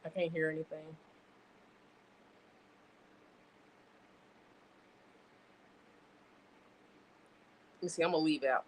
I can't hear anything. Let me see. I'm gonna leave out.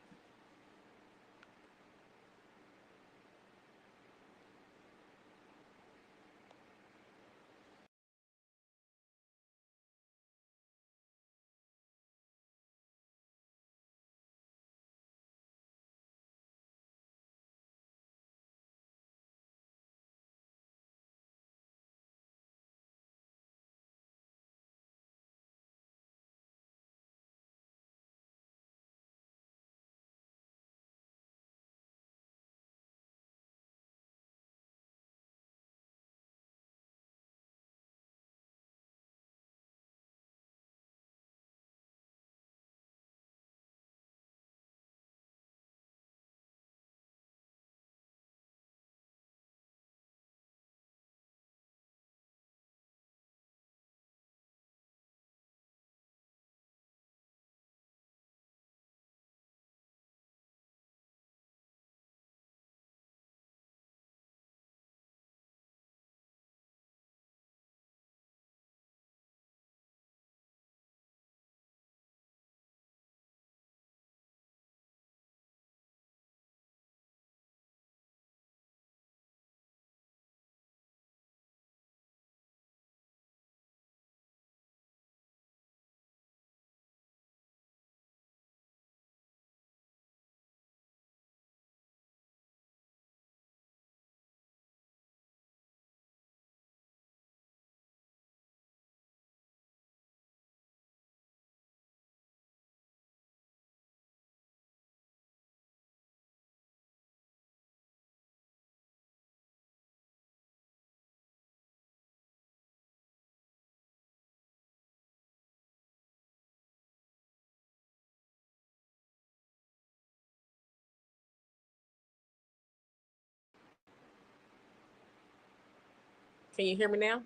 Can you hear me now?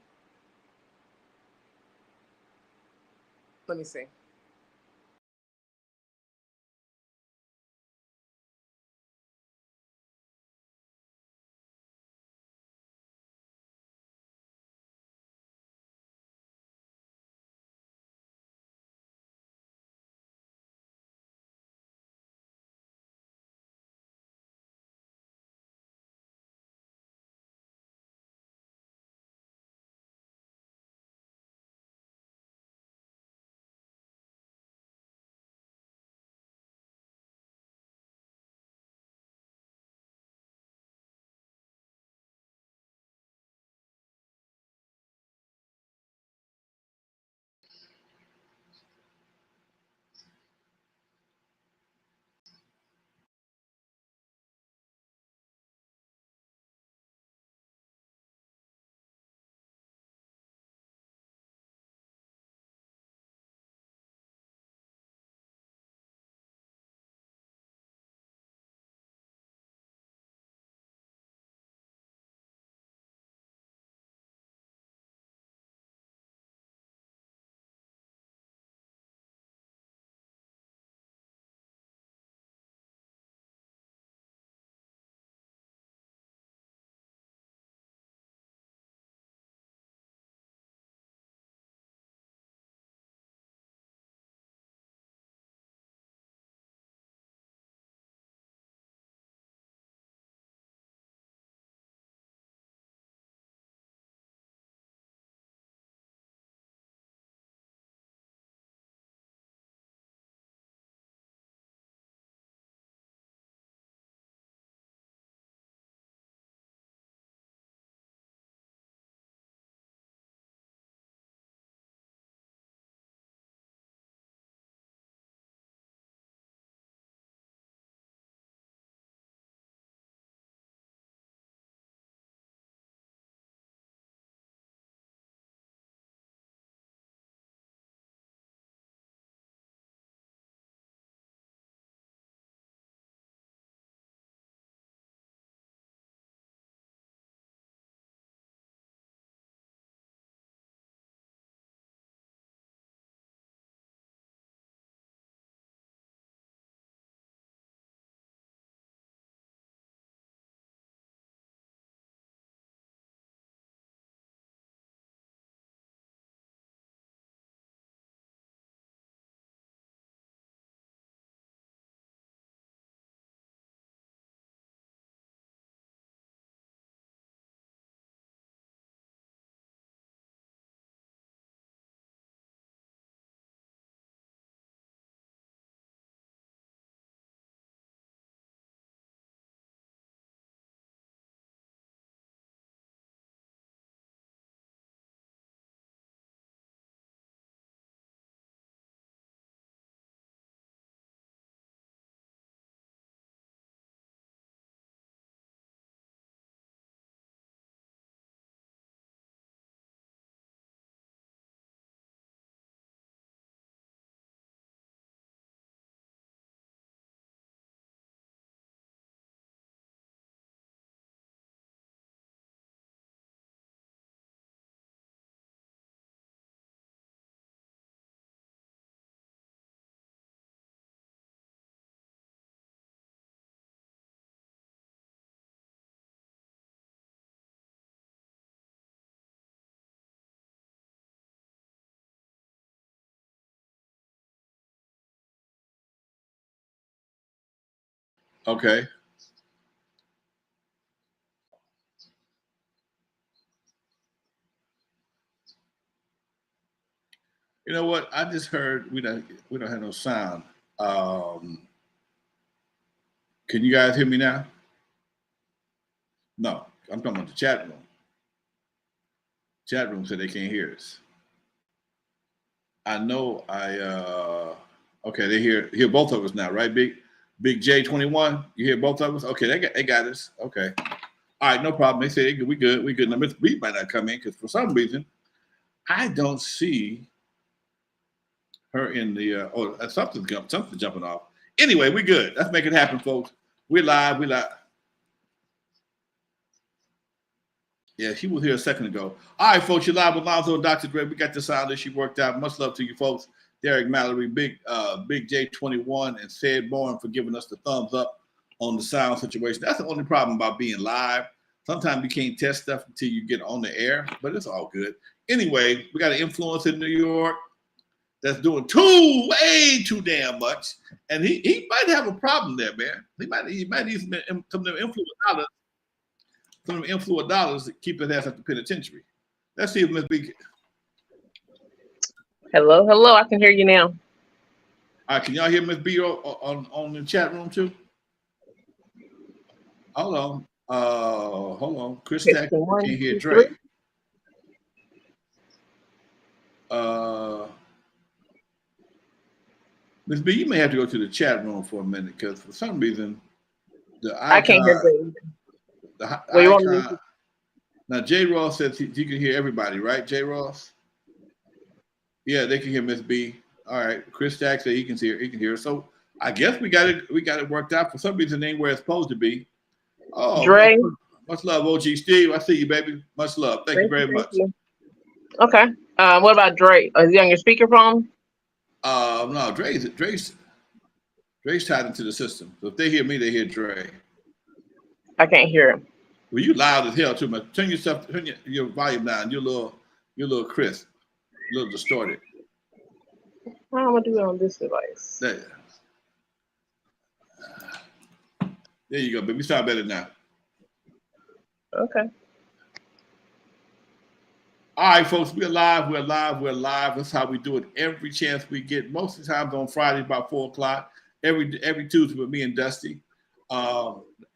Let me see. Okay. You know what? I just heard we don't have no sound. Um, can you guys hear me now? No, I'm talking about the chat room. Chat room said they can't hear us. I know okay, they hear both of us now, right? Big J21. You hear both of us? Okay, they got us. Okay. All right, no problem. They say we good. We good. Now Mr. B might not come in because for some reason I don't see her in the something jumping off. Anyway, we good. Let's make it happen, folks. We're live. We live. Yeah, she was here a second ago. All right, folks, you're live with Lonzo and Dr. Dre. We got the sound issue worked out. Much love to you folks. Derek Mallory, Big J21, and Sid Bourne for giving us the thumbs up on the sound situation. That's the only problem about being live. Sometimes you can't test stuff until you get on the air, but it's all good. Anyway, we got an influencer in New York that's doing way too damn much. And he might have a problem there, man. He might need some of them influence dollars to keep his ass at the penitentiary. Let's see if Miss B. Hello, hello. I can hear you now. All right, can y'all hear Miss B on the chat room too? Hold on. Hold on. Chris Tack can't hear Drake. Miss B, you may have to go to the chat room for a minute because for some reason the icon. I can't hear Drake. The icon. Now J. Ross says he can hear everybody, right? J. Ross. Yeah, they can hear Miss B. All right. Chris Tack said he can hear. So I guess we got it worked out. For some reason, it ain't where it's supposed to be. Oh, Dre. Much love, OG Steve. I see you, baby. Much love. Thank you very much. You. Okay. What about Dre? Is he on your speakerphone? No, Dre's tied into the system. So if they hear me, they hear Dre. I can't hear him. Well, you loud as hell too much. Turn your volume down. You're a little crisp, a little distorted. How am I gonna do it on this device? There you go, baby. You sound better now. Okay. All right, folks, we're live. That's how we do it every chance we get. Most of the times on Friday about 4 o'clock. Every Tuesday with me and Dusty.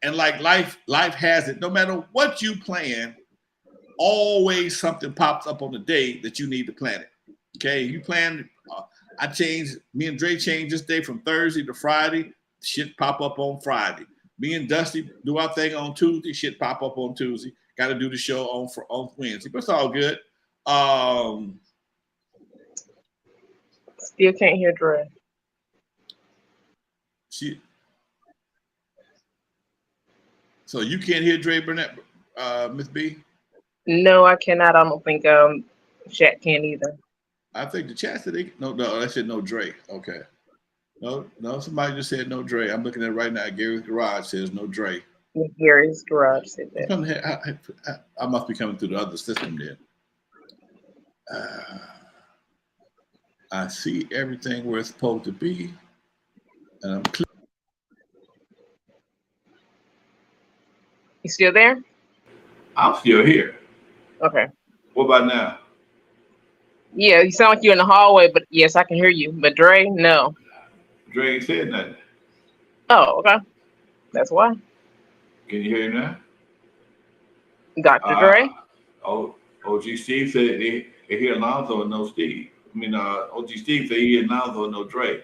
And like life has it, no matter what you plan, always something pops up on the day that you need to plan it. Okay, you plan. Me and Dre changed this day from Thursday to Friday. Shit pop up on Friday. Me and Dusty do our thing on Tuesday. Shit pop up on Tuesday. Got to do the show on Wednesday, but it's all good. Still can't hear Dre. So you can't hear Dre Burnett, Miss B? No, I cannot. I don't think chat can either. I think the chat said no, they said no Dre. Okay. No, somebody just said no Dre. I'm looking at it right now. Gary's Garage says no Dre. Gary's Garage said that. I must be coming through the other system then. I see everything where it's supposed to be. And I'm clear. You still there? I'm still here. Okay. What about now? Yeah, you sound like you're in the hallway, but yes, I can hear you. But Dre, no. Dre ain't said nothing. Oh, okay. That's why. Can you hear him now? Dr. Dre? OG Steve said they hear Lonzo and no Steve. I mean, OG Steve said he hear Lonzo and no Dre.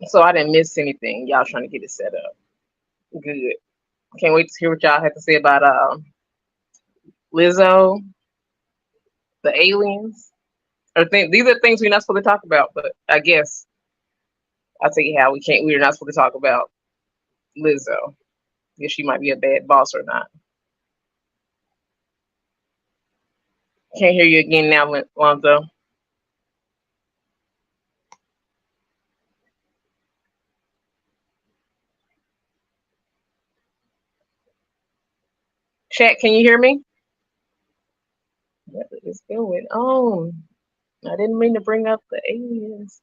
So I didn't miss anything. Y'all trying to get it set up. Good. Can't wait to hear what y'all have to say about Lizzo, the aliens. These are things we're not supposed to talk about, but I guess I'll tell you how we're not supposed to talk about Lizzo. If she might be a bad boss or not. Can't hear you again now, Lonzo. Chat, can you hear me? is going on? I didn't mean to bring up the aliens.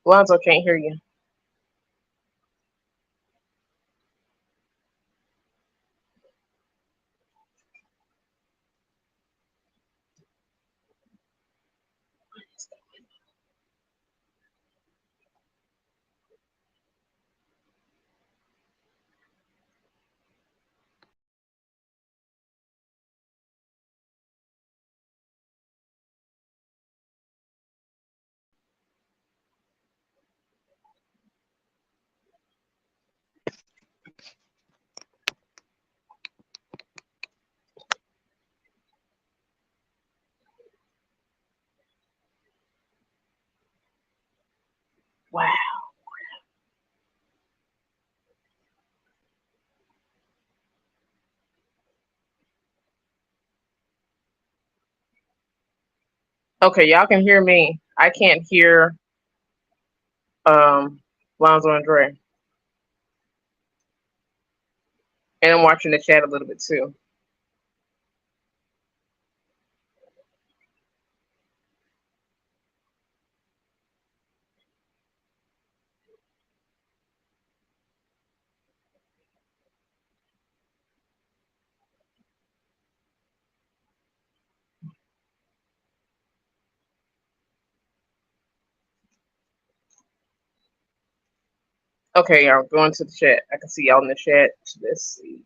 Lonzo can't hear you. Wow. Okay, y'all can hear me. I can't hear um Lonzo and Dre. And I'm watching the chat a little bit too. Okay, y'all going to the chat. I can see y'all in the chat. Let's see.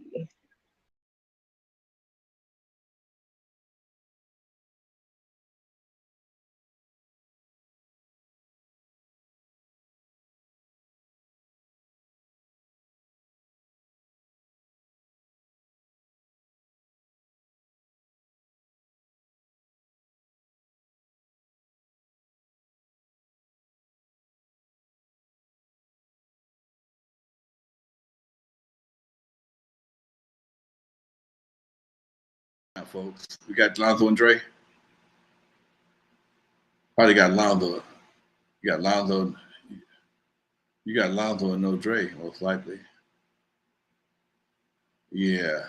Now, folks, we got Lonzo and Dre. Probably got Lonzo. You got Lonzo. You got Lonzo and no Dre, most likely. Yeah.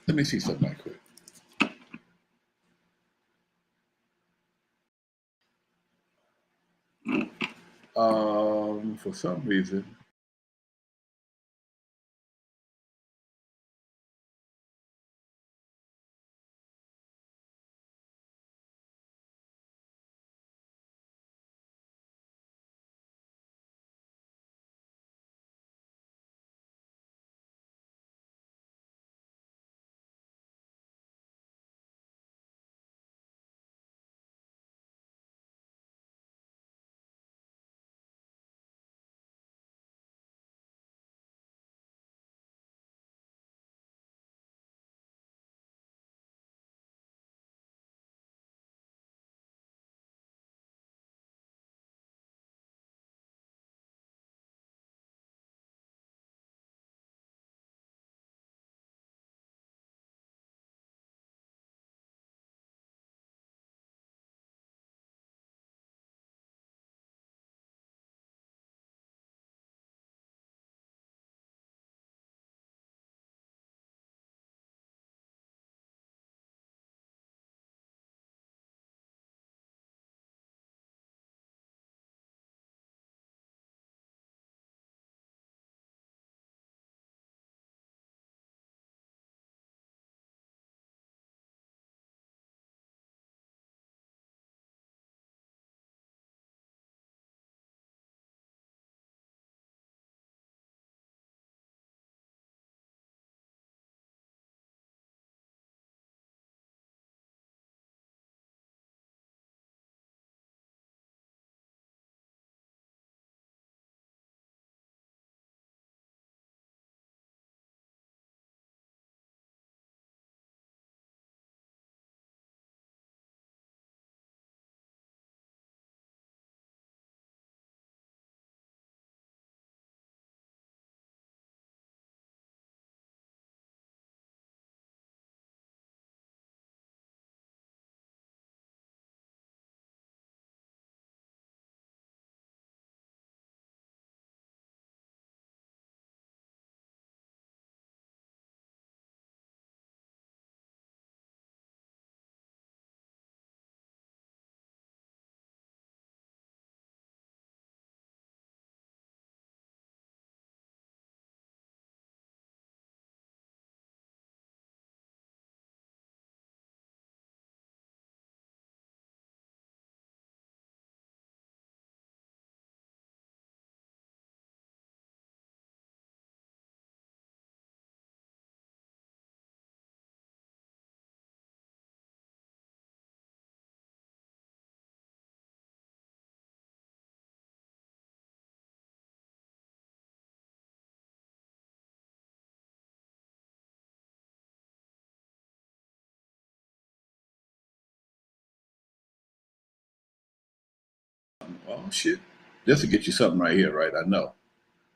Let me see something right quick. For some reason, Oh shit! This will get you something right here, right? I know.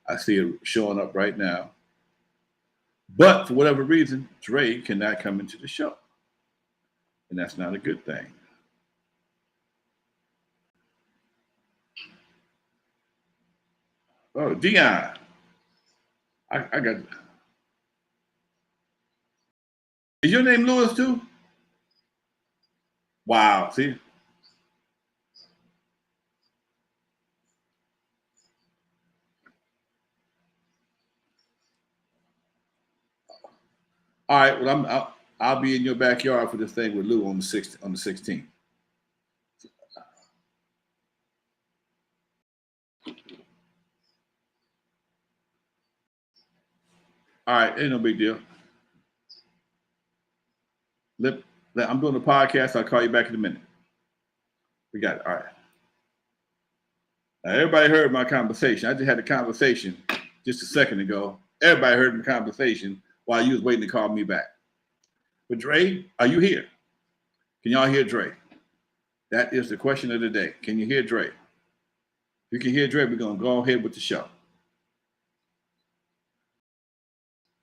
I see it showing up right now. But for whatever reason, Dre cannot come into the show, and that's not a good thing. Oh, Dion, I got. Is your name Lewis too? Wow. See. All right. Well, I'll be in your backyard for this thing with Lou on the 16th. All right, ain't no big deal. I'm doing the podcast. I'll call you back in a minute. We got it. All right. Now, everybody heard my conversation. I just had a conversation just a second ago. Everybody heard my conversation while you was waiting to call me back. But Dre, are you here? Can y'all hear Dre? That is the question of the day. Can you hear Dre? If you can hear Dre, we're going to go ahead with the show.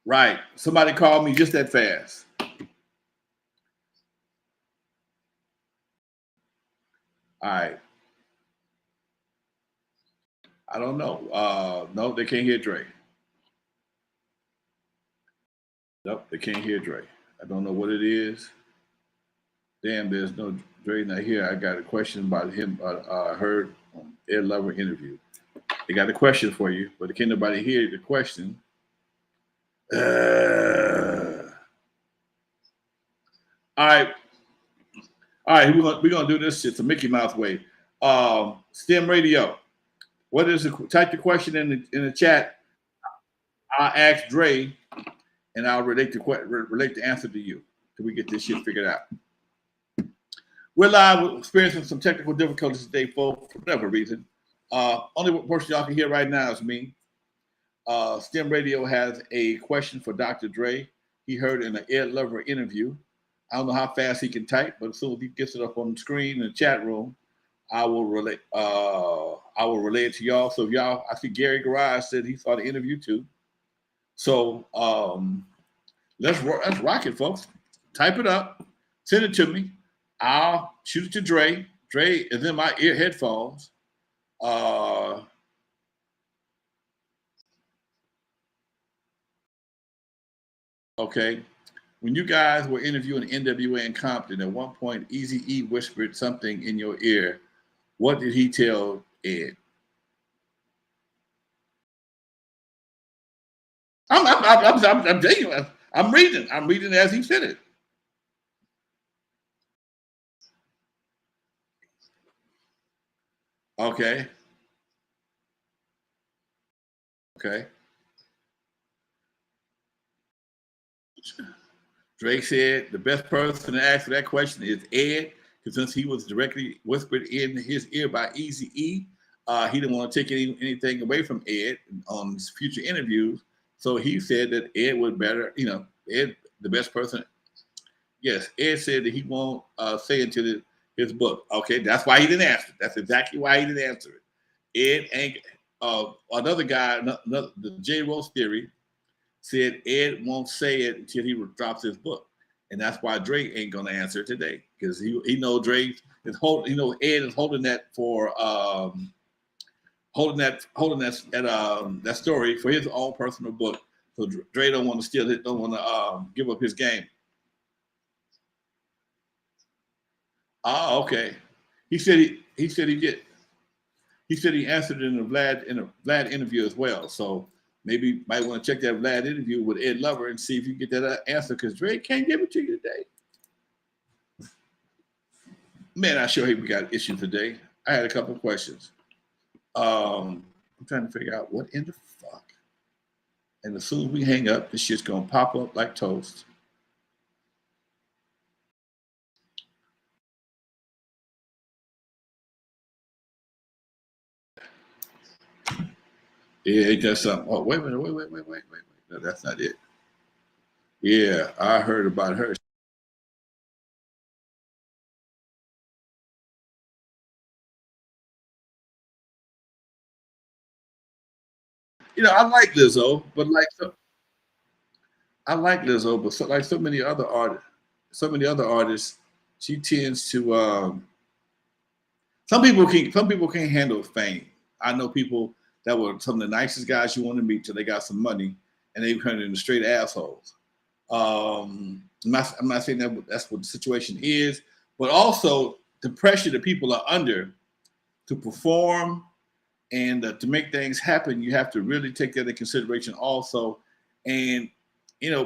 Right. Somebody called me just that fast. All right. I don't know. No, they can't hear Dre. Nope, they can't hear Dre. I don't know what it is. Damn, there's no Dre not here. I got a question about him. I heard on Ed Lover interview. They got a question for you, but can't nobody hear the question. All right. All right, we're gonna do this. It's a Mickey Mouse way. STEM radio. What is the type the question in the chat? I'll ask Dre, and I'll relate the answer to you till we get this shit figured out. We're live. We're experiencing some technical difficulties today, folks, for whatever reason. Only person y'all can hear right now is me. STEM Radio has a question for Dr. Dre. He heard in an Ed Lover interview. I don't know how fast he can type, but as soon as he gets it up on the screen in the chat room, I will relate. I will relay it to y'all. So y'all, I see Gary Garage said he saw the interview too. So let's rock it, folks. Type it up, send it to me. I'll shoot it to Dre. Dre is in my ear headphones. Okay. When you guys were interviewing NWA in Compton, at one point, Eazy-E whispered something in your ear. What did he tell Ed? I'm telling you, I'm reading. I'm reading as he said it. Okay. Okay. Drake said the best person to ask that question is Ed, because since he was directly whispered in his ear by Eazy-E, he didn't want to take anything away from Ed on his future interviews. So he said that Ed was better, Ed, the best person. Yes, Ed said that he won't say it to his book. Okay, that's why he didn't answer it. That's exactly why he didn't answer it. Ed ain't, another guy, the J. Rose theory, said Ed won't say it until he drops his book. And that's why Drake ain't gonna answer it today. Because he know Drake is holding, Ed is holding that for holding that story for his own personal book. So Dre don't want to steal it, don't want to give up his game. Ah, okay. He said he did. He said he answered it in a Vlad interview as well. So maybe you might want to check that Vlad interview with Ed Lover and see if you get that answer, because Drake can't give it to you today. Man, I sure hope we got issues today. I had a couple of questions. I'm trying to figure out what in the fuck. And as soon as we hang up, this shit's gonna pop up like toast. Yeah, it does something. Oh, wait a minute, wait. No, that's not it. Yeah, I heard about her. I like Lizzo, but I like Lizzo, but like so many other artists, she tends to. Some people can't handle fame. I know people that were some of the nicest guys you want to meet till they got some money, and they turned into straight assholes. I'm not saying that that's what the situation is, but also the pressure that people are under to perform and to make things happen, you have to really take that into consideration also. And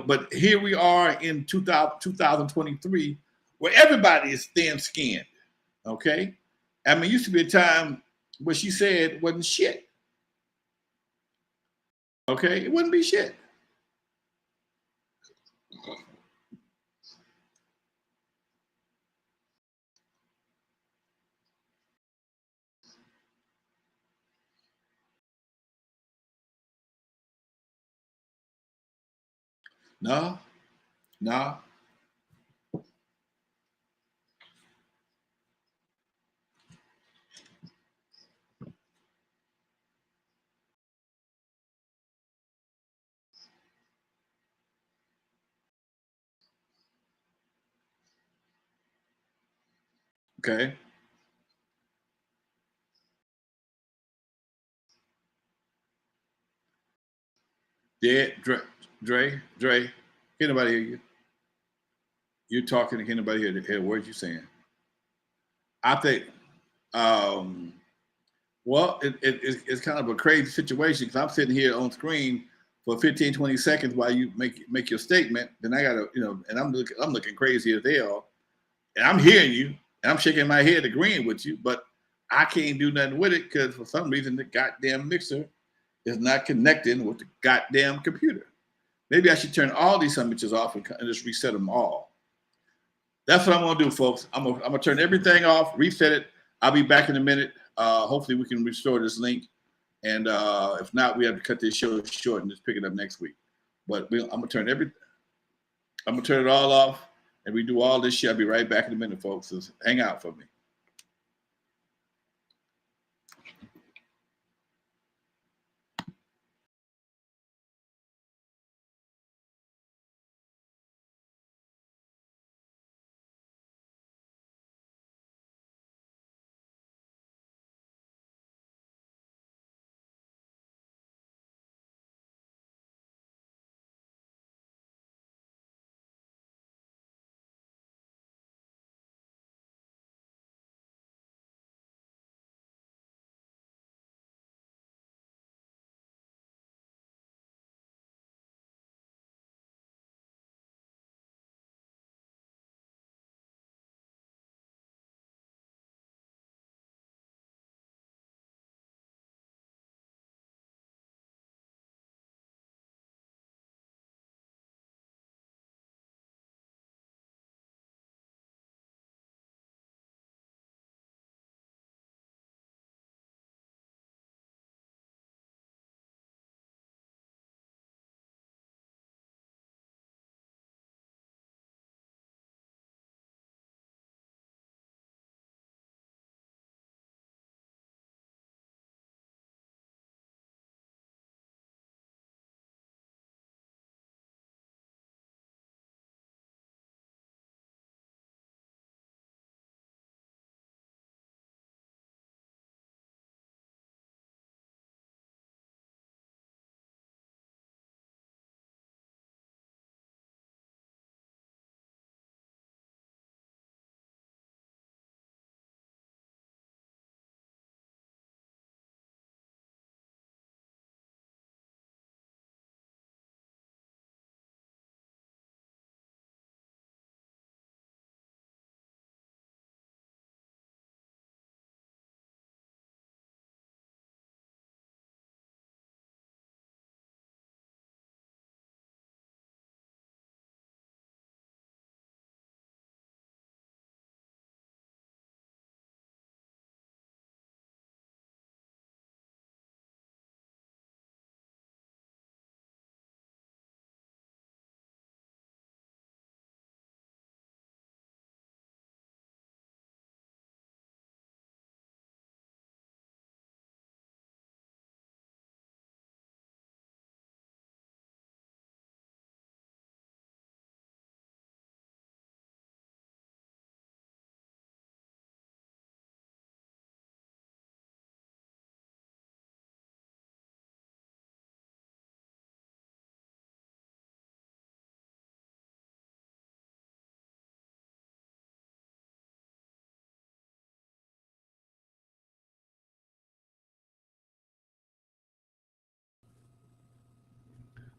but here we are in 2023, where everybody is thin skinned. Okay, I mean, it used to be a time where she said wasn't shit. Okay, it wouldn't be shit. No, no. Okay, yeah, Dre. Can't nobody hear you. You're talking. Can't nobody hear words you're saying. I think. Um, Well, it's kind of a crazy situation because I'm sitting here on screen for 15, 20 seconds while you make your statement. Then I gotta, and I'm looking crazy as hell, and I'm hearing you, and I'm shaking my head agreeing with you, but I can't do nothing with it because for some reason the goddamn mixer is not connecting with the goddamn computer. Maybe I should turn all these bitches off and just reset them all. That's what I'm gonna do, folks. I'm gonna turn everything off, reset it. I'll be back in a minute. Hopefully, we can restore this link. And if not, we have to cut this show short and just pick it up next week. But I'm gonna turn it all off and we do all this shit. I'll be right back in a minute, folks. So hang out for me.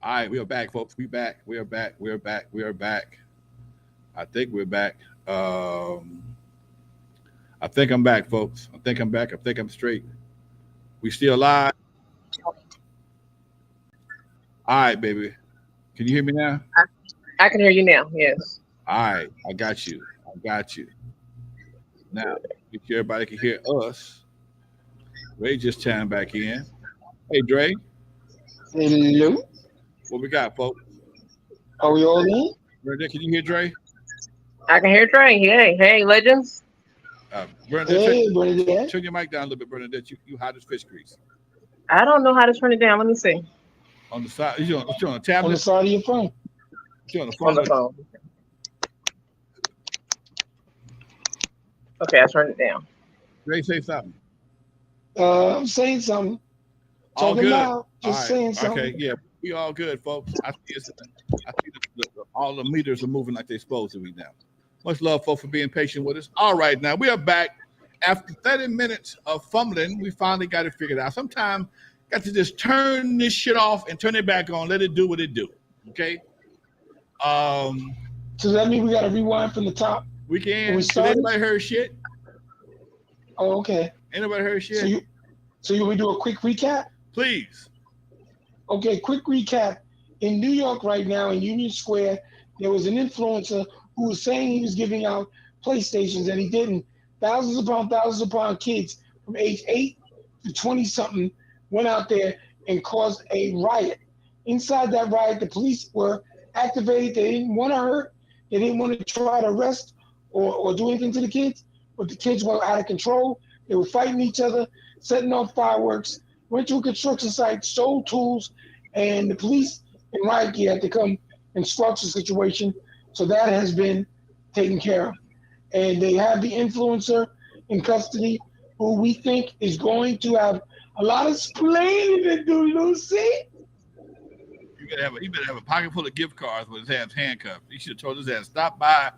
All right, we are back, folks. We back. We are back. We are back. We are back. I think we're back. Um, I think I'm back, folks. I think I'm back. I think I'm straight. We still live. All right, baby. Can you hear me now? I can hear you now. Yes. All right, I got you. I got you. Now, make sure everybody can hear us. Ray just chimed back in. Hey, Dre, Hello. what we got, folks? Are we all in? Bernadette, can you hear Dre? I can hear Trey. Hey, hey, legends. Bernadette, Hey, Bernadette. turn your mic down a little bit, Bernadette. You hot as fish grease. I don't know how to turn it down. Let me see. On the side, you on a On the tablet? side of your phone. You on the On phone? the phone. Okay, I turned it down. Dre, say something. I'm saying something. All Talking good. loud. All Just right. saying Okay. something. Yeah, we all good, folks. I see all the meters are moving like they're supposed to be now. Much love, folks, for being patient with us. All right, now we are back. After 30 minutes of fumbling, we finally got it figured out. Sometimes got to just turn this shit off and turn it back on. Let it do what it do. Okay. So that means we got to rewind from the top. We When can. we Did started? anybody heard shit? Oh, okay. Anybody heard So shit? you want me to do a quick recap? Please. Okay, quick recap. In New York right now, in Union Square, there was an influencer who was saying he was giving out PlayStations, and he didn't. Thousands upon kids from age 8 to 20 something went out there and caused a riot. Inside that riot, the police were activated. They didn't want to hurt. They didn't want to try to arrest or do anything to the kids, but the kids were out of control. They were fighting each other, setting off fireworks, went to a construction site, stole tools, and the police and riot gear had to come and squelch the situation. So that has been taken care of. And they have the influencer in custody who we think is going to have a lot of explaining to do, Lucy. You better have a pocket full of gift cards with his hands handcuffed. He should have told his ass, stop by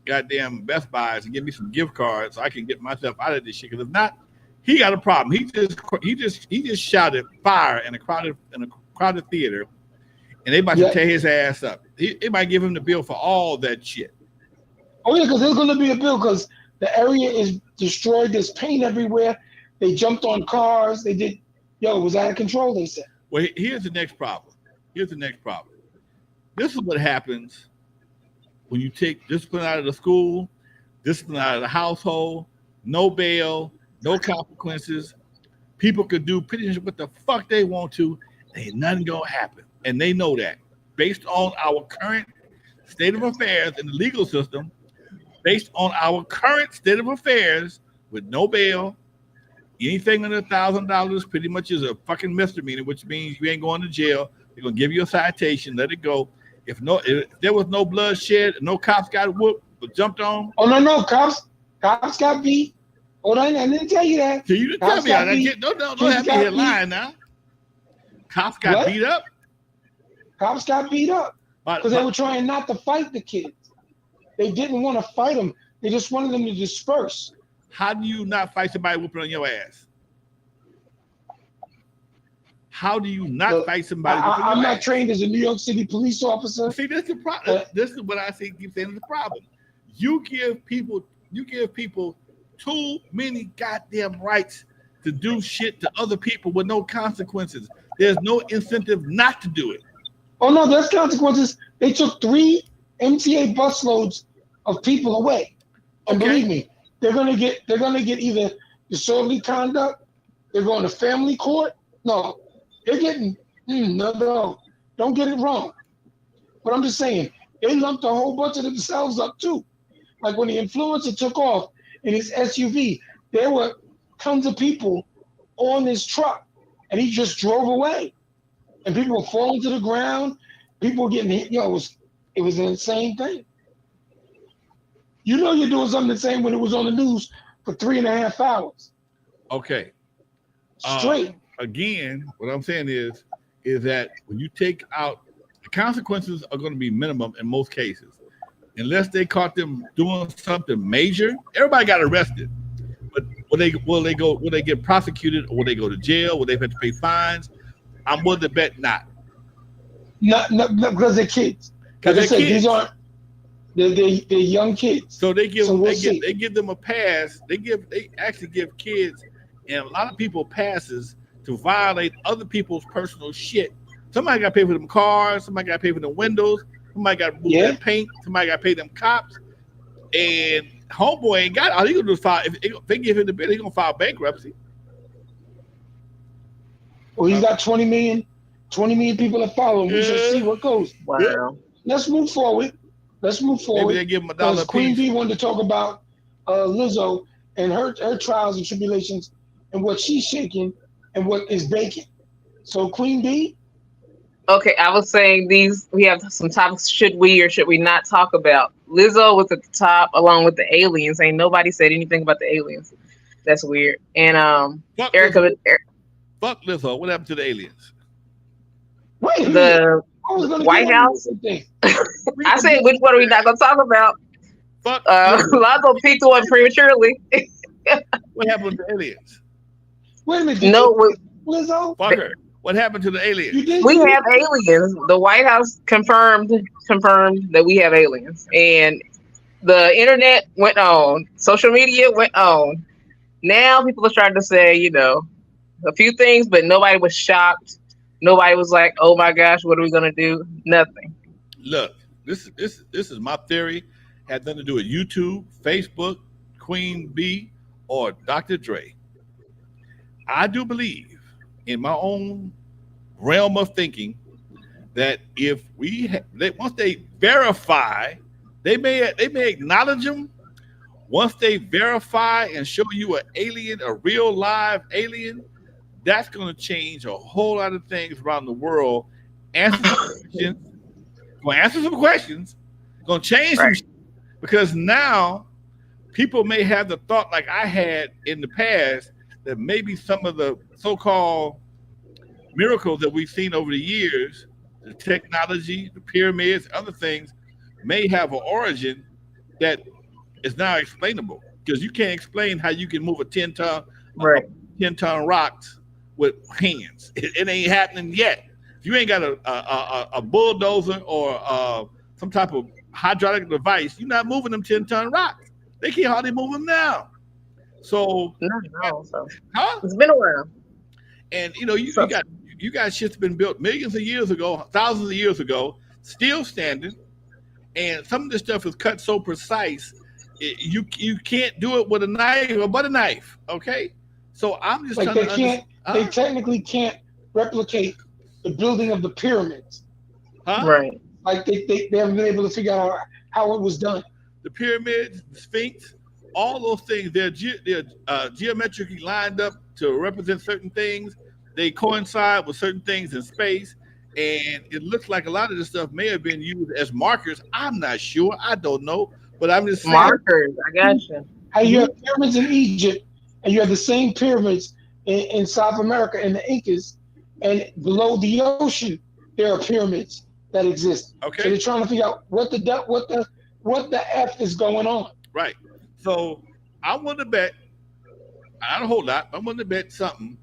goddamn Best Buys and give me some gift cards so I can get myself out of this shit. Because if not, he got a problem. He just shouted fire in a crowded theater, and they about to tear his ass up. They might give him the bill for all that shit. Oh yeah, because there's going to be a bill because the area is destroyed. There's paint everywhere. They jumped on cars. They did. It was out of control. They said. Well, here's the next problem. This is what happens when you take discipline out of the school, discipline out of the household, no bail, no consequences. People could do pretty much what the fuck they want to. Ain't nothing gonna happen. And they know that. Based on our current state of affairs in the legal system, based on our current state of affairs with no bail, anything under $1,000 pretty much is a fucking misdemeanor, which means you ain't going to jail. They're gonna give you a citation, let it go. If there was no bloodshed, no cops got whooped but jumped on. Oh no, cops got beat. Hold on, I didn't tell you that. So you didn't tell me that. Don't have me here lying now. Cops got beat up. Cops got beat up because they were trying not to fight the kids. They didn't want to fight them. They just wanted them to disperse. How do you not fight somebody whooping on your ass? How do you not fight somebody? I'm not trained as a New York City police officer. See, this is the problem. This is what I keep saying is the problem. You give people too many goddamn rights to do shit to other people with no consequences. There's no incentive not to do it. Oh no, there's consequences. They took 3 MTA busloads of people away, and believe me, they're gonna get either disorderly conduct. They're going to family court. No. They're getting, no, don't get it wrong. But I'm just saying, they lumped a whole bunch of themselves up too. Like when the influencer took off in his SUV, there were tons of people on his truck, and he just drove away. And people were falling to the ground. People were getting hit. It was an insane thing. You're doing something insane when it was on the news for 3.5 hours. Okay. Straight. Again, what I'm saying is that when you take out, the consequences are going to be minimum in most cases, unless they caught them doing something major. Everybody got arrested, but will they get prosecuted, or will they go to jail? Will they have to pay fines? I'm willing to bet not. Not because they're kids. Because Like I they're said, kids. they're young kids. So they give So we'll they give them a pass. They actually give kids and a lot of people passes to violate other people's personal shit. Somebody got to pay for them cars. Somebody got to pay for them windows. Somebody got to remove Yeah. that paint. Somebody got to pay them cops. And homeboy ain't got all he gonna do is file. If they give him the bill, he gonna file bankruptcy. Well, he's got 20 million people that follow him. We shall see what goes. Wow. Let's move forward. Maybe they give him $1 Because a Queen piece. B wanted to talk about Lizzo and her trials and tribulations and what she's shaking and what is baking. So Queen B, Okay, I was saying we have some topics should we or should we not talk about. Lizzo was at the top along with the aliens. Ain't nobody said anything about the aliens. That's weird. And Fuck Erica, Lizzo. Fuck Lizzo. What happened to the aliens? wait a minute. the I was going to White get House. on thing. I said which one are we not gonna talk about? Fuck Lizzo. Lonzo peaked one prematurely. What happened to the aliens? Wait a minute. No, Lizzo? Fuck her. What happened to the aliens? You did? we have aliens. The White House confirmed that we have aliens, and the internet went on, social media went on. Now people are starting to say, a few things, but nobody was shocked. Nobody was like, "Oh my gosh, what are we gonna do?" Nothing. Look, this is my theory. Had nothing to do with YouTube, Facebook, Queen B, or Dr. Dre. I do believe, in my own realm of thinking, that if once they verify, they may acknowledge them. Once they verify and show you an alien, a real live alien, that's going to change a whole lot of things around the world. Answer some questions. Going to change some shit, because now people may have the thought, like I had in the past, that maybe some of the so-called miracles that we've seen over the years, the technology, the pyramids, other things, may have an origin that is now explainable. Because you can't explain how you can move a 10-ton rocks with hands. It ain't happening yet. If you ain't got a bulldozer or some type of hydraulic device, you're not moving them 10-ton rocks. They can't hardly move them now. So, It's been a while. And you got shit's been built millions of years ago, thousands of years ago, still standing, and some of this stuff is cut so precise, you can't do it with a knife or butter knife. Okay, so I'm just like trying to understand. They technically can't replicate the building of the pyramids. Right. Like they haven't been able to figure out how it was done. The pyramids, the Sphinx, all those things, they're geometrically lined up to represent certain things. They coincide with certain things in space, and it looks like a lot of this stuff may have been used as markers. I'm not sure. I don't know, but I'm just saying. Markers. I got you. How you have pyramids in Egypt, and you have the same pyramids in South America and the Incas, and below the ocean there are pyramids that exist. Okay. So they're trying to figure out what the F is going on. Right. So I want to bet, not a whole lot, I'm going to bet something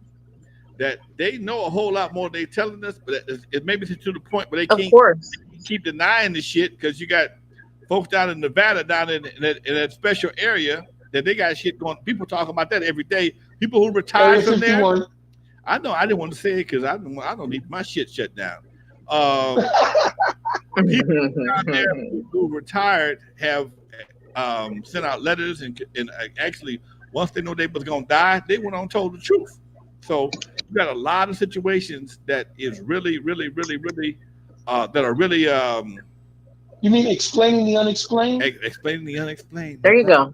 that they know a whole lot more than they're telling us, but it may be to the point where they can't keep denying the shit, because you got folks down in Nevada, down in that special area, that they got shit going. People talking about that every day. People who retired from there. I know, I didn't want to say it because I don't need my shit shut down. People down there who retired have sent out letters and actually, once they know they was gonna die, they went on and told the truth. So you got a lot of situations that is really, really, really, really that are really you mean explaining the unexplained? Explaining the unexplained. There you go.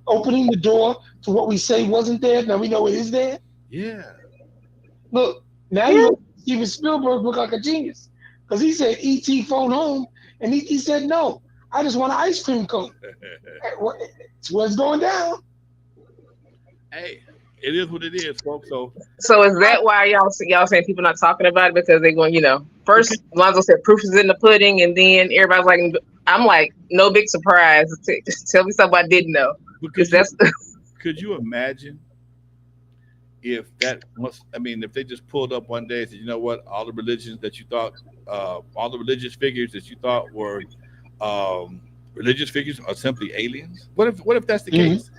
Opening the door to what we say wasn't there. Now we know it is there. Yeah. Look, now you Steven Spielberg look like a genius, because he said E.T. phone home, and E.T. said no. I just want an ice cream cone. It's what's going down. Hey, it is what it is, folks. So is that why y'all saying people not talking about it, because they going, first Lonzo said proof is in the pudding, and then everybody's like, I'm like, no big surprise. Tell me something I didn't know. Because could you imagine if that must, I mean, if they just pulled up one day and said, you know what, all the religions that you thought, all the religious figures that you thought were um, religious figures are simply aliens. What if that's the Mhm. case?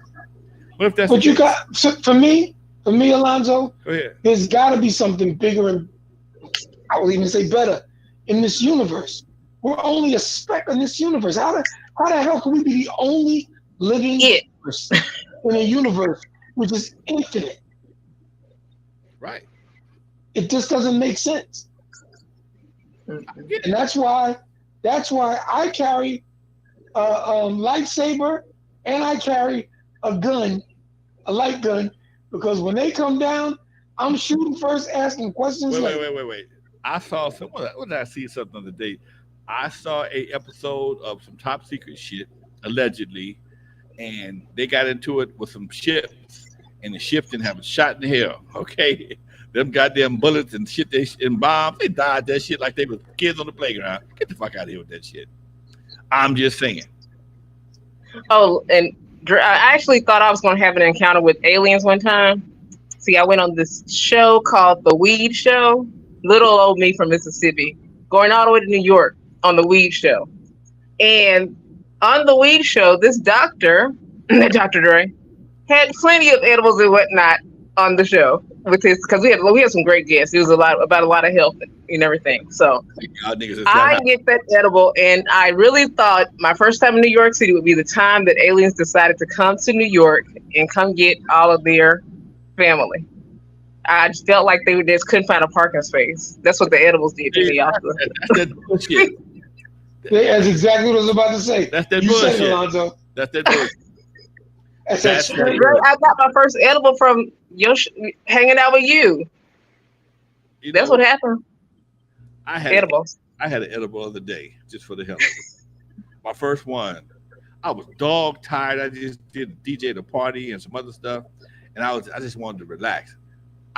What if that's the But you case? got so for me, Alonzo, Go ahead. there's got to be something bigger and I will even say better in this universe. We're only a speck in this universe. How the hell can we be the only living It. person in a universe which is infinite? Right. It just doesn't make sense. I Mhm. get And it. that's why I carry a lightsaber and I carry a gun, a light gun, because when they come down, I'm shooting first, asking questions later. Wait. I saw some. What did I see something the other day? I saw a episode of some top secret shit allegedly, and they got into it with some ships, and the ship didn't have a shot in hell. Okay, them goddamn bullets and shit, and bombs, they died that shit like they were kids on the playground. Get the fuck out of here with that shit. I'm just saying. Oh, and I actually thought I was going to have an encounter with aliens one time. See, I went on this show called The Weed Show. Little old me from Mississippi, going all the way to New York on The Weed Show. And on The Weed Show, this doctor, Dr. Dre, had plenty of edibles and whatnot on the show with his because we had some great guests. It was a lot of health and everything. So Y'all niggas is that I high. get that edible, and I really thought my first time in New York City would be the time that aliens decided to come to New York and come get all of their family. I just felt like they just couldn't find a parking space. That's what the edibles did to See, me. Also, that's that bullshit. That's exactly what I was about to say. That's that You said it, bullshit. Alonzo. That's that bullshit. That's that That's that straight. Dre, bullshit. I got my first edible from hanging out with you. You That's know, what happened. I had a, Edibles. I had an edible the other day just for the hell of it. My first one. I was dog tired. I just did DJ the party and some other stuff, and I just wanted to relax.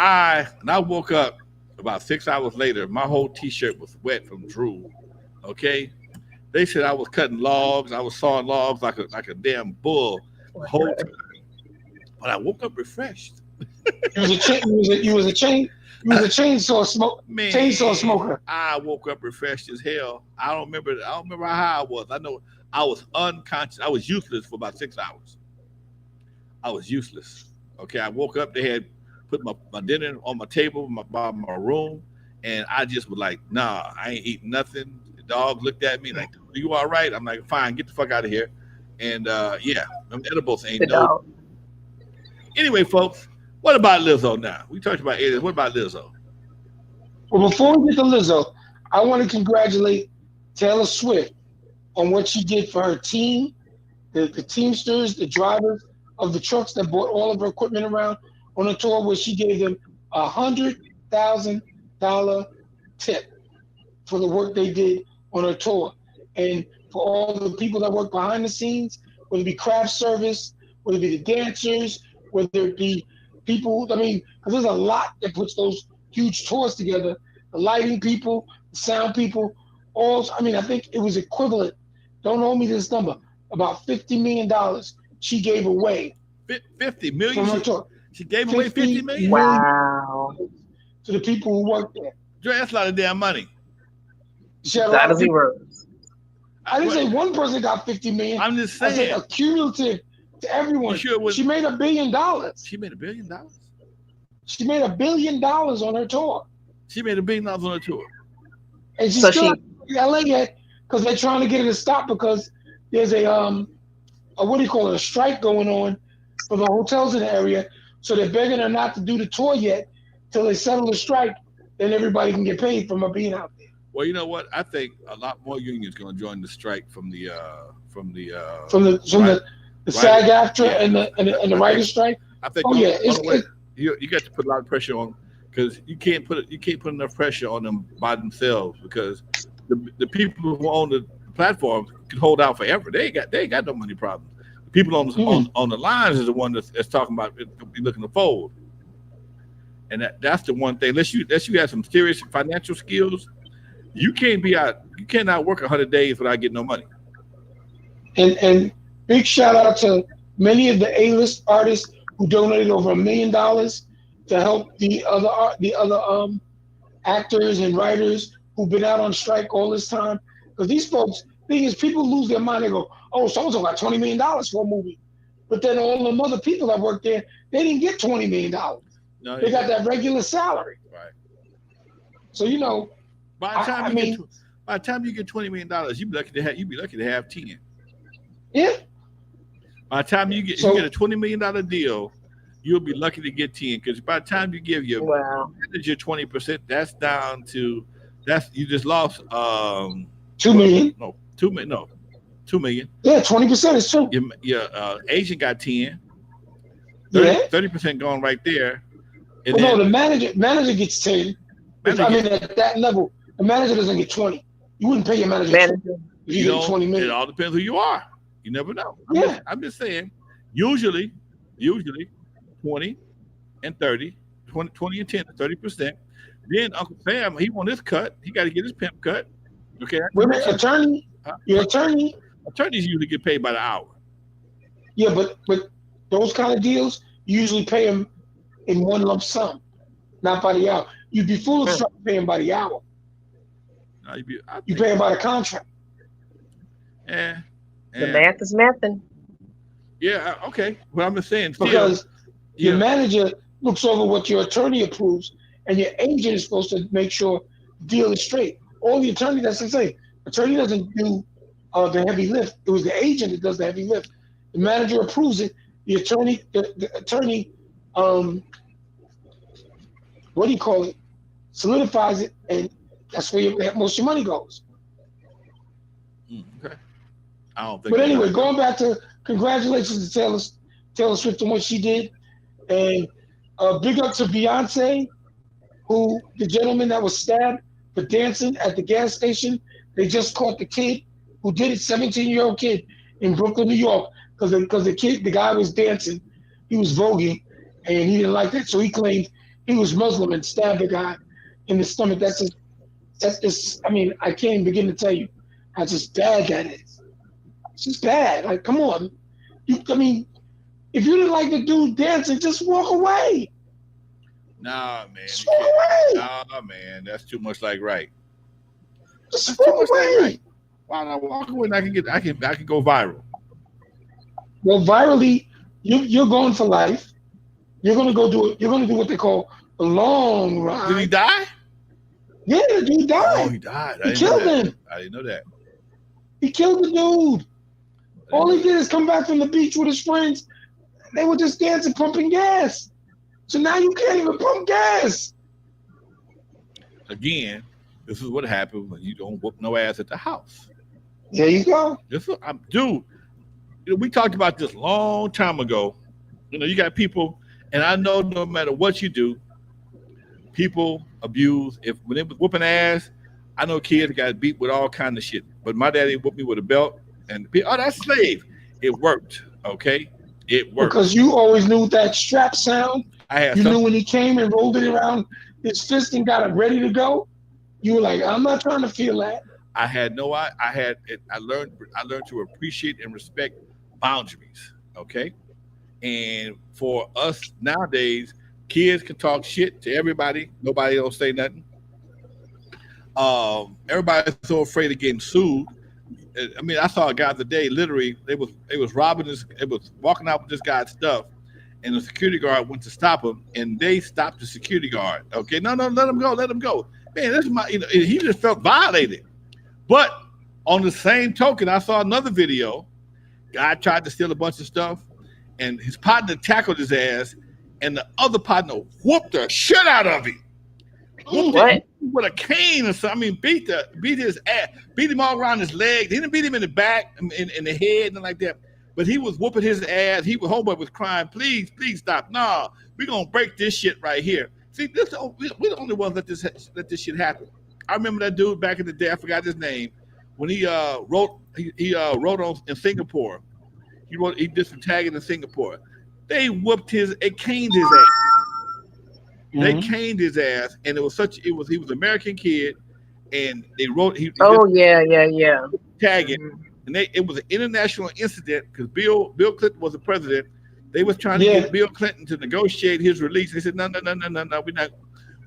I woke up about 6 hours later. My whole T-shirt was wet from drool. Okay, they said I was cutting logs. I was sawing logs like a damn bull the whole time. But I woke up refreshed. You was a chain. You was a chainsaw smoke. Man, Chainsaw smoker. I woke up refreshed as hell. I don't remember. I don't remember how I was. I know I was unconscious. I was useless for about 6 hours. I was useless. Okay, I woke up. They had put my dinner on my table, my room, and I just was like, nah, I ain't eating nothing. The dog looked at me like, you all right? I'm like, fine, get the fuck out of here. And yeah, them edibles The ain't no. dog. Anyway, folks, what about Lizzo now? We talked about aliens. What about Lizzo? Well, before we get to Lizzo, I want to congratulate Taylor Swift on what she did for her team, the Teamsters, the drivers of the trucks that brought all of her equipment around on a tour where she gave them $100,000 tip for the work they did on her tour. And for all the people that work behind the scenes, whether it be craft service, whether it be the dancers, whether it be people, I mean, because there's a lot that puts those huge tours together. The lighting people, the sound people, all, I mean, I think it was equivalent, don't hold me to this number, about $50 million she gave away 50 million. from her tour. She gave away 50 million. million Wow. to the people who work there. Dre, that's a lot of damn money. She had a Lot lot of of people. zeros. I didn't say one person got 50 million. I'm just I said saying. accumulative to everyone. You sure it was? She made $1 billion. She made $1 billion. She made $1 billion on her tour, She made $1 billion on her tour. and she's So still she in LA yet because they're trying to get her to stop because there's a what do you call it, a strike going on for the hotels in the area. So they're begging her not to do the tour yet till they settle the strike. Then everybody can get paid from her being out there. Well, you know what? I think a lot more unions going to join the strike from the From the right, SAG-AFTRA yeah. and the I writers' strike. think Oh yeah, you got to put a lot of pressure on because you can't put enough pressure on them by themselves because the people who own the platforms can hold out forever. They ain't got no money problems. The people on the lines is the one that's talking about be looking to fold, and that's the one thing. Unless you have some serious financial skills, you cannot work 100 days without getting no money. and big shout out to many of the A-list artists who donated over $1 million to help the other actors and writers who've been out on strike all this time. Because these folks, thing is, people lose their mind. They go, "Oh, so and so got $20 million for a movie," but then all the other people that work there, they didn't get $20 million. No, They got that regular salary. right. So By the time you get $20 million, you'd be lucky to have 10. Yeah. By the time you get a $20 million deal, you'll be lucky to get 10. Because by the time you give your manager 20%, that's down to you just lost 2 million. No, 2 million. No, 2 million. Yeah, 20% is true. Your agent got 10. 30% going right there. And no, the manager gets 10. At that level, the manager doesn't get 20. You wouldn't pay your manager 20 if you get 20 million. It all depends who you are. You never know. I'm just saying, usually 20 and 30, 20 and 10 to 30%. Then Uncle Sam, he want his cut. He got to get his pimp cut. Okay. Your attorney. Attorneys usually get paid by the hour. Yeah, but those kind of deals, you usually pay them in one lump sum, not by the hour. You'd be foolish to pay them by the hour. No, you pay them by the contract. Yeah. The math is mathing. Yeah, okay. Well, I'm just saying. Because your manager looks over what your attorney approves, and your agent is supposed to make sure the deal is straight. All the attorney doesn't say. Attorney doesn't do the heavy lift. It was the agent that does the heavy lift. The manager approves it. The attorney, what do you call it? Solidifies it, and that's where most of your money goes. Okay. I don't think. But anyway, going back to congratulations to Taylor Swift on what she did, and big up to Beyonce, who the gentleman that was stabbed for dancing at the gas station. They just caught the kid who did it, 17-year-old kid in Brooklyn, New York, because the guy was dancing, he was voguing, and he didn't like that, so he claimed he was Muslim and stabbed the guy in the stomach. That's just. I mean, I can't even begin to tell you how just bad that is. It's just bad. Like, come on. If you didn't like the dude dancing, just walk away. Nah, man. Just walk away. Nah, man. That's too much like right. Just walk away. Right. Why not walk away? And I can go viral. Well, virally, you're going for life. You're gonna go do it. You're gonna do what they call a long ride. Did he die? Yeah, the dude died. Oh, he died. He killed him. I didn't know that. He killed the dude. All he did is come back from the beach with his friends. They were just dancing, pumping gas. So now you can't even pump gas. Again, this is what happens when you don't whoop no ass at the house. There you go. Dude, we talked about this long time ago. You got people, and I know no matter what you do, people abuse. When they was whooping ass, I know kids got beat with all kind of shit. But my daddy whooped me with a belt, and that's slave. It worked, okay? It worked. Because you always knew that strap sound. You knew when he came and rolled it around his fist and got it ready to go. You were like, I'm not trying to feel that. I learned to appreciate and respect boundaries, okay? And for us nowadays, kids can talk shit to everybody. Nobody don't say nothing. Everybody's so afraid of getting sued. I mean, I saw a guy today. Literally, they was robbing this. It was walking out with this guy's stuff, and the security guard went to stop him, and they stopped the security guard. Okay, no, let him go. Man, this is my. He just felt violated. But on the same token, I saw another video. Guy tried to steal a bunch of stuff, and his partner tackled his ass, and the other partner whooped the shit out of him. What? With a cane or something. I mean, beat his ass, beat him all around his leg. They didn't beat him in the back, in the head, and like that. But he was whooping his ass. Homeboy was crying, please stop. No, we're gonna break this shit right here. See, we're the only ones that this shit happen. I remember that dude back in the day. I forgot his name. When he wrote on in Singapore. He did some tagging in Singapore. They caned his ass. Mm-hmm. They caned his ass, and he was an American kid, and they wrote tagging, and it was an international incident because Bill Clinton was the president. They was trying to Yeah. get Bill Clinton to negotiate his release. They said, no, no, no, no, no, no,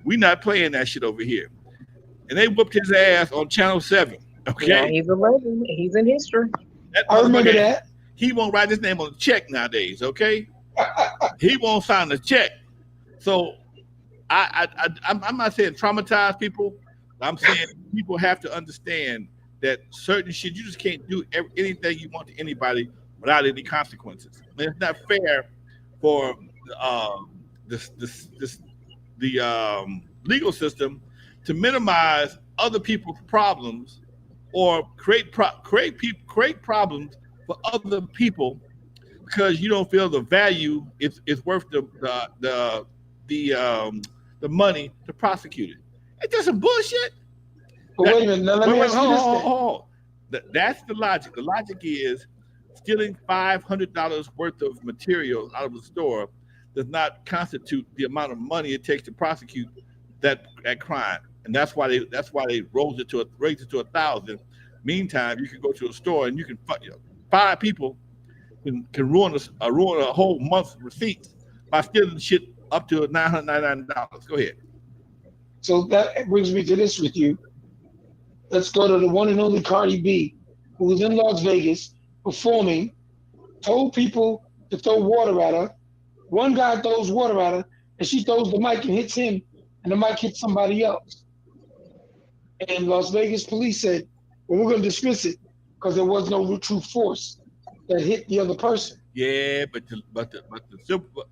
we're not playing that shit over here. And they whooped his ass on Channel 7. Yeah, Okay? he's a legend. He's in history. That I remember motherfucker, that. he won't write his name on a check nowadays, okay? He won't sign a check. So I'm not saying traumatize people. I'm saying people have to understand that certain shit, you just can't do anything you want to anybody without any consequences. And it's not fair for uh, the legal system to minimize other people's problems or create problems for other people because you don't feel the value is worth the money to prosecute it. It's just some bullshit. But wait a minute. Now let me ask you this then. Hold. That's the logic. The logic is stealing $500 worth of material out of the store does not constitute the amount of money it takes to prosecute that crime, and that's why they raised it to 1,000. Meantime, you can go to a store and you can 5 people can ruin a whole month's receipts by stealing shit up to $999. Go ahead. So that brings me to this with you. Let's go to the one and only Cardi B, who was in Las Vegas performing, told people to throw water at her. One guy throws water at her, and she throws the mic and hits him, and the mic hits somebody else. And Las Vegas police said, well, we're going to dismiss it because there was no true force that hit the other person. Yeah, but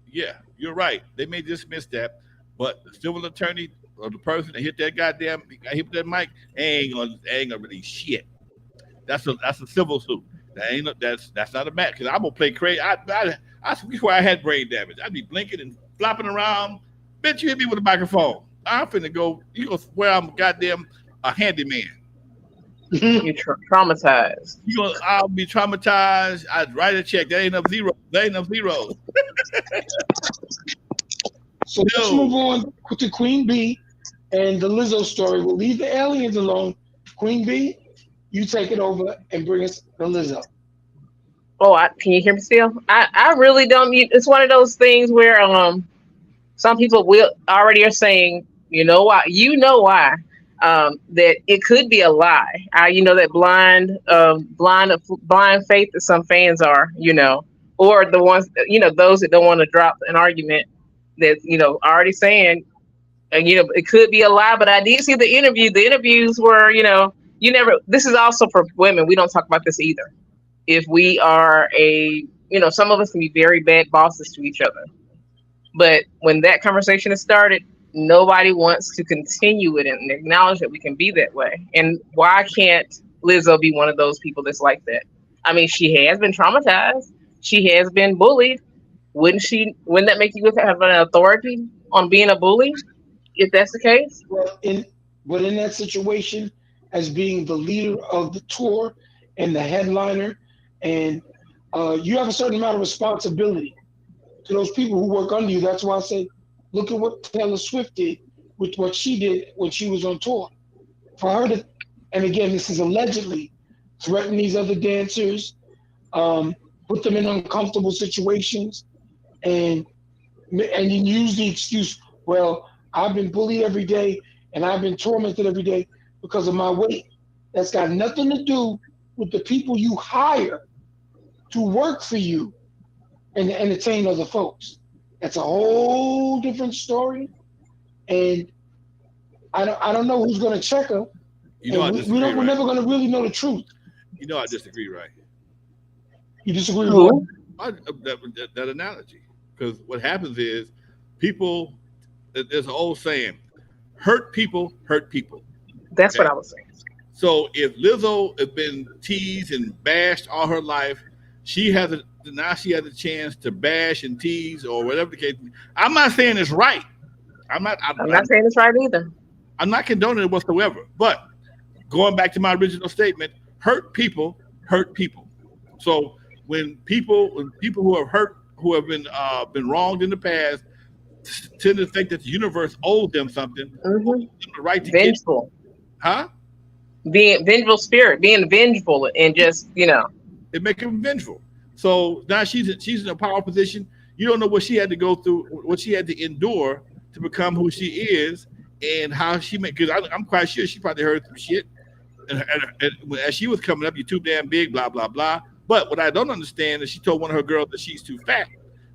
yeah, you're right. They may dismiss that, but the civil attorney or the person that hit that goddamn hit that mic ain't gonna release shit. That's a civil suit. That's not a match. Because I'm gonna play crazy. I swear I had brain damage. I'd be blinking and flopping around. Bitch, you hit me with a microphone. I'm finna go. You gonna swear I'm goddamn a handyman. You're traumatized. I'll be traumatized. I'd write a check. There ain't enough zeros. So let's move on to Queen B and the Lizzo story. We'll leave the aliens alone. Queen B, you take it over and bring us the Lizzo. Oh, can you hear me still? I really don't. It's one of those things where some people will already are saying, you know why, that it could be a lie. That blind faith that some fans are, or the ones, those that don't want to drop an argument that, already saying, it could be a lie. But I did see the interview. The interviews were, this is also for women. We don't talk about this either. If we are some of us can be very bad bosses to each other. But when that conversation has started, nobody wants to continue it and acknowledge that we can be that way. And why can't Lizzo be one of those people that's like that? I mean, she has been traumatized. She has been bullied. Wouldn't that make you have an authority on being a bully, if that's the case? Well, in that situation, as being the leader of the tour and the headliner, and you have a certain amount of responsibility to those people who work under you. That's why I say, look at what Taylor Swift did with what she did when she was on tour. For her to, and again, this is allegedly, threaten these other dancers, put them in uncomfortable situations, and use the excuse, well, I've been bullied every day and I've been tormented every day because of my weight. That's got nothing to do with the people you hire to work for you and to entertain other folks. That's a whole different story, and I don't know who's going to check her. I disagree. We're never going to really know the truth. I disagree, right? You disagree with that analogy? Because what happens is people. There's an old saying: "Hurt people hurt people." That's what I was saying. So if Lizzo has been teased and bashed all her life, now she has a chance to bash and tease or whatever the case. I'm not saying it's right. I'm not saying it's right either. I'm not condoning it whatsoever. But going back to my original statement, hurt people hurt people. So when people who have been wronged in the past tend to think that the universe owes them something, mm-hmm. the right to vengeful, being vengeful spirit, being vengeful, and just it makes them vengeful. So now she's in a power position. You don't know what she had to go through, what she had to endure to become who she is, and how she made. Because I'm quite sure she probably heard some shit, and as she was coming up, you're too damn big, blah blah blah. But what I don't understand is she told one of her girls that she's too fat.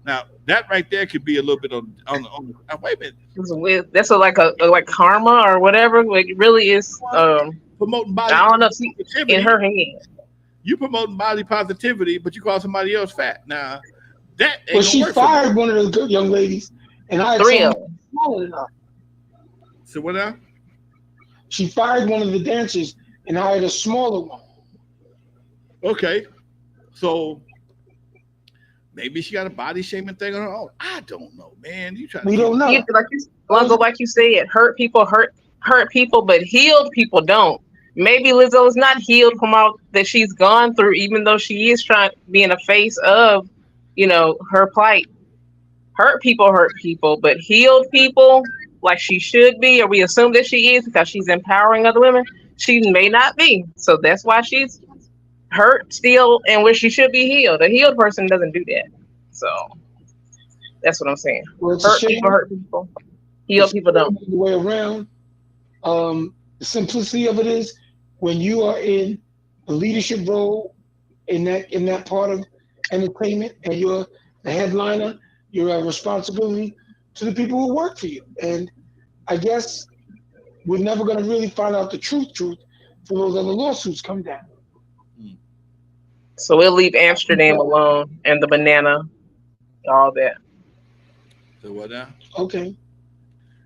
Now that right there could be a little bit wait a minute. That's like a like karma or whatever. Like it really is. Promoting body I don't know. See, in positivity. her hand. You promoting body positivity, but you call somebody else fat. Now that ain't Well, gonna she work for me. fired one of the young ladies, and I had 3 of someone them. smaller than her. So what now? She fired one of the dancers and hired a smaller one. Okay, so maybe she got a body shaming thing on her own. I don't know, man. You trying to We don't know. Lonzo, like you said, hurt people hurt people, but healed people don't. Maybe Lizzo is not healed from all that she's gone through, even though she is trying to be in the face of, her plight. Hurt people, but healed people like she should be, or we assume that she is because she's empowering other women. She may not be. So that's why she's hurt still and where she should be healed. A healed person doesn't do that. So that's what I'm saying. Well, it's a shame. Hurt people. Healed people don't. The way around. The simplicity of it is when you are in a leadership role in that part of entertainment and you're the headliner, you have responsibility to the people who work for you. And I guess we're never going to really find out the truth for those other lawsuits come down. So we'll leave Amsterdam alone and the banana, all that. So what now? Okay.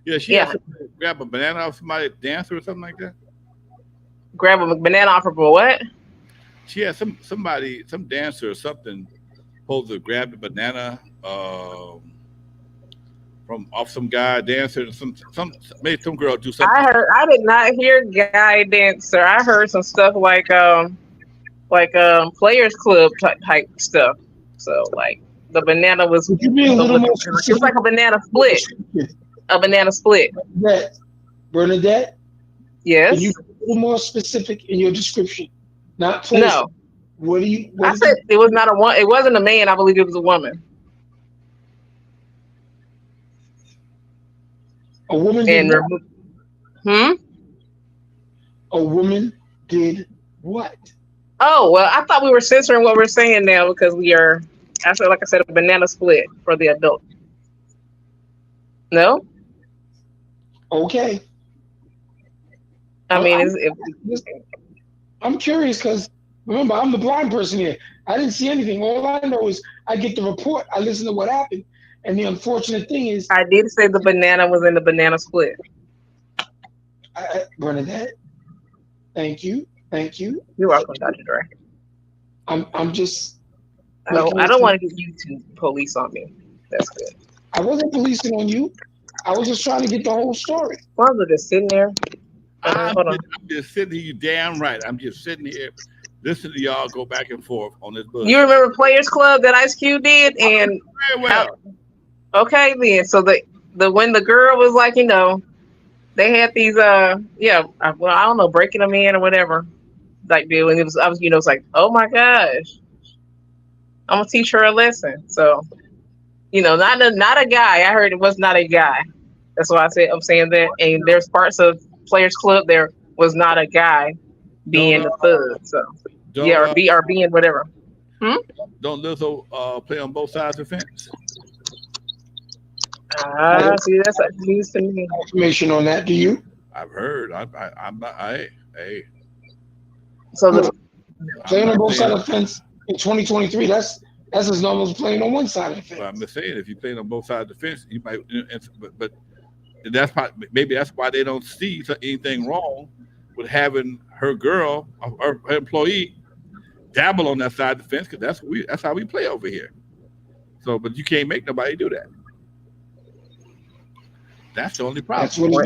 Yeah, she had to grab a banana off somebody dancer or something like that. Grab a banana off of a what? She had some dancer or something supposed to grab the banana from off some guy dancer. Some made some girl do something. I did not hear guy dancer. I heard some stuff like Players Club type stuff. So like the banana was Would you be a little more it was like a banana split. A banana split. Bernadette? Yes. Can you be a little more specific in your description? Not place. No. I said it was not it wasn't a man, I believe it was a woman. A woman did what? A woman did what? Oh, well, I thought we were censoring what we're saying now because we are, like I said, a banana split for the adult. No? Okay. I mean, I'm curious because, remember, I'm the blind person here. I didn't see anything. All I know is I get the report, I listen to what happened, and the unfortunate thing is... I did say the banana was in the banana split. Bernadette, thank you. You're welcome, Dr. Dre. I'm just... I don't want to get YouTube police on me. That's good. I wasn't policing on you. I was just trying to get the whole story. Lonzo just sitting there. I'm just sitting here, you damn right. I'm just sitting here listening to y'all go back and forth on this book. You remember Players Club that Ice Cube did? And very well. Okay, then. So when the girl was like, they had these I don't know, breaking them in or whatever. Like deal, and it's like, oh my gosh, I'm gonna teach her a lesson. So, not a guy. I heard it was not a guy. That's why I'm saying that. And there's parts of Players Club there was not a guy being the thug. So or being whatever. Don't Lizzo play on both sides of the fence? See, that's news to me. Information on that? Do you? I've heard. I'm not. Hey. So playing on both sides of the fence in 2023. That's as normal as playing on one side of the fence. Well, I'm just saying, if you're playing on both sides of the fence, you might. But that's maybe that's why they don't see anything wrong with having her girl or her employee dabble on that side of the fence, because that's how we play over here. So, but you can't make nobody do that. That's the only problem. That's what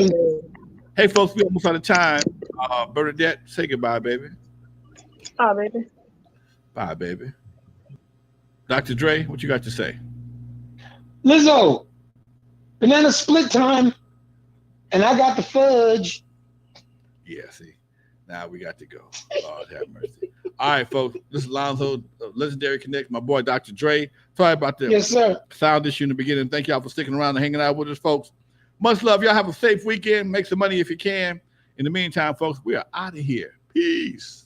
Hey, folks, we almost out of time. Bernadette, say goodbye, baby. Bye, baby. Bye, baby. Dr. Dre, what you got to say? Lizzo, banana split time, and I got the fudge. Yeah, see, now we got to go. Lord have mercy. All right, folks. This is Lonzo, Legendary Connect, my boy, Dr. Dre. Sorry about the Yes, sir. sound issue in the beginning. Thank y'all for sticking around and hanging out with us, folks. Much love. Y'all have a safe weekend. Make some money if you can. In the meantime, folks, we are out of here. Peace.